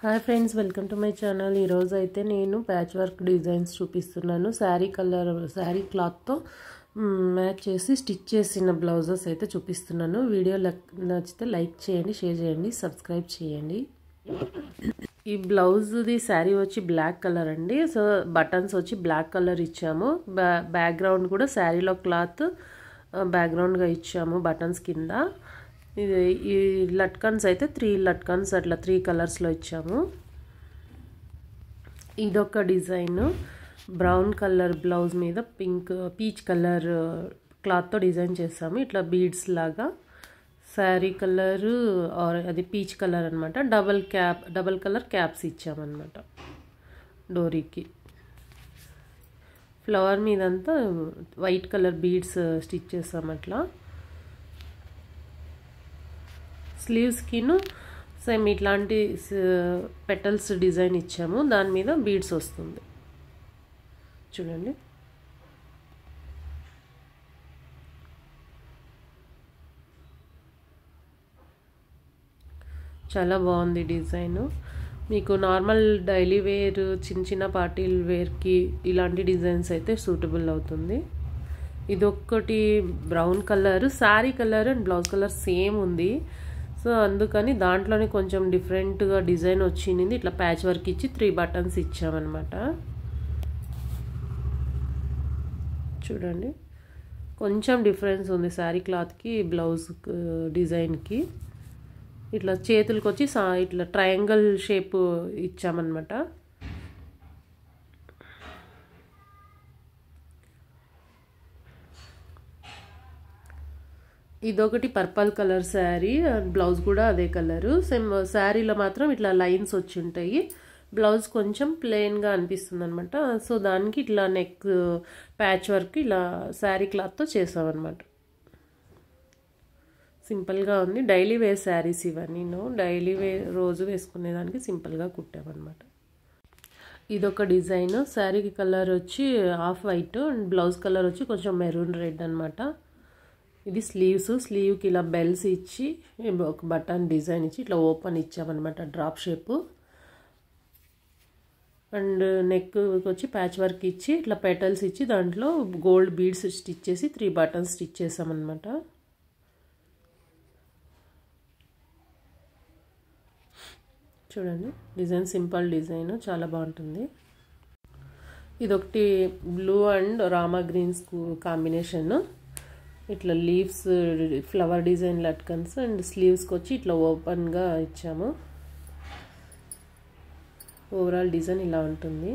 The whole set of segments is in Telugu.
Hi friends, welcome to my channel. ఈరోజు అయితే నేను ప్యాచ్ వర్క్ డిజైన్స్ చూపిస్తున్నాను. శారీ క్లాత్తో మ్యాచ్ చేసి స్టిచ్ చేసిన బ్లౌజెస్ అయితే చూపిస్తున్నాను. వీడియో నచ్చితే లైక్ చేయండి, షేర్ చేయండి, సబ్స్క్రైబ్ చేయండి. ఈ బ్లౌజ్ది శారీ వచ్చి బ్లాక్ కలర్ అండి. సో బటన్స్ వచ్చి బ్లాక్ కలర్ ఇచ్చాము. బ్యాక్గ్రౌండ్ కూడా శారీలో క్లాత్ బ్యాక్గ్రౌండ్గా ఇచ్చాము బటన్స్ కింద. ఈ లట్కన్స్ అయితే 3 లట్కన్స్ అట్లా 3 కలర్స్లో ఇచ్చాము. ఇదొక డిజైన్. బ్రౌన్ కలర్ బ్లౌజ్ మీద పీచ్ కలర్ క్లాత్తో డిజైన్ చేసాము. ఇట్లా బీడ్స్ లాగా. శారీ కలరు అది పీచ్ కలర్ అనమాట. డబల్ కలర్ క్యాప్స్ ఇచ్చామన్నమాట డోరీకి. ఫ్లవర్ మీదంతా వైట్ కలర్ బీడ్స్ స్టిచ్ చేసాం. అట్లా స్లీవ్స్కిను సేమ్ ఇట్లాంటి పెటల్స్ డిజైన్ ఇచ్చాము. దాని మీద బీడ్స్ వస్తుంది చూడండి. చాలా బాగుంది డిజైన్. మీకు నార్మల్ డైలీ వేర్, చిన్న పార్టీ వేర్కి ఇలాంటి డిజైన్స్ అయితే సూటబుల్ అవుతుంది. ఇదొక్కటి brown colour. Sari colour and blouse colour same ఉంది. సో అందుకని దాంట్లోనే కొంచెం డిఫరెంట్గా డిజైన్ వచ్చింది. ఇట్లా ప్యాచ్ వర్క్ ఇచ్చి 3 బటన్స్ ఇచ్చామన్నమాట. చూడండి, కొంచెం డిఫరెన్స్ ఉంది శారీ క్లాత్కి బ్లౌజ్ డిజైన్కి. ఇట్లా చేతులకి వచ్చి ఇట్లా ట్రయాంగిల్ షేప్ ఇచ్చామన్నమాట. ఇదొకటి పర్పల్ కలర్ శారీ. బ్లౌజ్ కూడా అదే కలరు. సేమ్ శారీలో మాత్రం ఇట్లా లైన్స్ వచ్చి ఉంటాయి. బ్లౌజ్ కొంచెం ప్లెయిన్గా అనిపిస్తుంది అనమాట. సో దానికి ఇట్లా నెక్ ప్యాచ్ వర్క్ ఇలా శారీ క్లాత్తో చేసామన్నమాట. సింపుల్గా ఉంది. డైలీ వేర్ శారీస్ ఇవన్నీ. డైలీ వేర్ రోజు వేసుకునేదానికి సింపుల్గా కుట్టామన్నమాట. ఇదొక డిజైన్. శారీకి కలర్ వచ్చి off white and blouse colour వచ్చి కొంచెం మెరూన్ రెడ్ అనమాట. ఇది స్లీవ్కి ఇలా బెల్స్ ఇచ్చి ఒక బటన్ డిజైన్ ఇచ్చి ఇట్లా ఓపెన్ ఇచ్చామన్నమాట, డ్రాప్ షేపు. అండ్ నెక్ వచ్చి ప్యాచ్ వర్క్ ఇచ్చి ఇట్లా పెటల్స్ ఇచ్చి దాంట్లో గోల్డ్ బీడ్స్ స్టిచ్ చేసి 3 బటన్స్ స్టిచ్ చేసామన్నమాట. చూడండి, డిజైన్ సింపుల్ డిజైన్, చాలా బాగుంటుంది. ఇదొకటి blue and Rama greens combination. ఇట్లా లీవ్స్ ఫ్లవర్ డిజైన్ లట్కన్స్ అండ్ స్లీవ్స్కి వచ్చి ఇట్లా ఓపెన్గా ఇచ్చాము. ఓవరాల్ డిజైన్ ఇలా ఉంటుంది.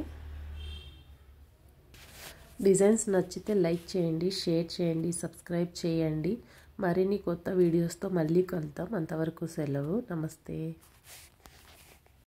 డిజైన్స్ నచ్చితే లైక్ చేయండి, షేర్ చేయండి, సబ్స్క్రైబ్ చేయండి. మరిన్ని కొత్త వీడియోస్తో మళ్ళీ కలుద్దాం. అంతవరకు సెలవు. నమస్తే.